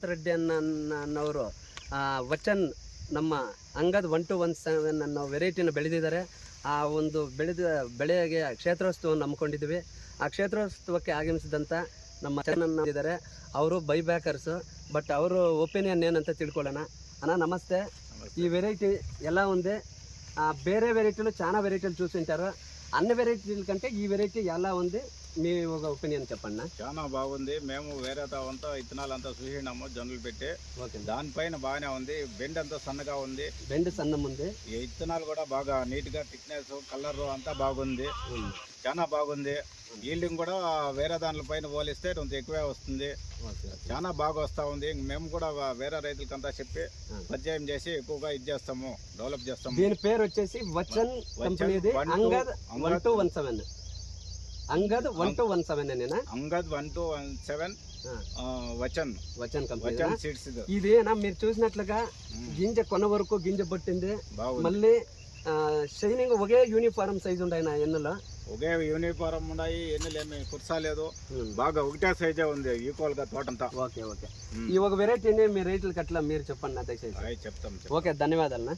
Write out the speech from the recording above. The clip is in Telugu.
రెడ్డి ಅನ್ನೋರು ವಚನ್ ನಮ್ಮ ಅಂಗದ್ 1217 ಅನ್ನೋ ವೆರೈಟಿನ ಬೆಳೆದಿದ್ದಾರೆ. ಆ ಒಂದು ಬೆಳೆಗೆ ಕ್ಷೇತ್ರೋತ್ಸವವನ್ನು ಹಮ್ಮಿಕೊಂಡಿದ್ವಿ. ಆ ಕ್ಷೇತ್ರೋತ್ಸವಕ್ಕೆ ಆಗಮಿಸಿದಂಥ ನಮ್ಮ ಚನ್ನನ್ನ ಇದ್ದಾರೆ. ಅವರು ಬೈಬ್ಯಾಕರ್ಸು. ಬಟ್ ಅವರು ಒಪಿನಿಯನ್ ಏನಂತ తిಳ್ಕೊಳ್ಳೋಣ. అన్న నమస్తే. ఈ వెరైటీ ఎలా ఉంది? వేరే వెరైటీలు చాలా వెరైటీలు చూసింటారు. అన్ని వెరైటీల కంటే ఈ వెరైటీ ఎలా ఉంది? మీ ఒక ఒపీనియన్ చెప్పండి. చాలా బాగుంది. మేము వేరే అంతా విత్తనాలంతా చూసినాము, జొన్నలు పెట్టి. దానిపైన బాగానే ఉంది. బెండ్ అంతా సన్నగా ఉంది. బెండ్ సన్నం ఉంది. ఈ విత్తనాలు కూడా బాగా నీట్ గా థిక్నెస్, కలర్ అంతా బాగుంది. చాలా బాగుంది. ఈల్డింగ్ కూడా వేరే దానిపైన పోలిస్తే కొంత ఎక్కువే వస్తుంది. చాలా బాగా వస్తూ ఉంది. మేము కూడా వేరే రైతులకంతా చెప్పి పరిచయం చేసి ఎక్కువగా ఇది చేస్తాము, డెవలప్ చేస్తాము. దీని పేరు వచ్చేసి వచన్ కంపెనీది అంగద్ 1217. Angad 1217 Angad 1217 వచన్ company seeds. ఇదేనా మీరు చూసినట్లుగా గింజ కొన వరకు గింజ పట్టింది. మళ్ళీ షైనింగ్ ఒకే యూనిఫారం సైజ్ ఉన్నాయి. ఎన్నులో ఒకే యూనిఫారం ఉన్నాయి. ఎన్నులేమి కుర్సాలేదు. బాగా ఒకటే సైజే ఉంది ఈక్వల్ గా తోటంతా. Okay okay. ఈ ఒక వెరైటీని మీ రైతులకి అట్లా మీరు చెప్పండి దయచేసి. చెప్తాం. ఓకే, ధన్యవాదాలు.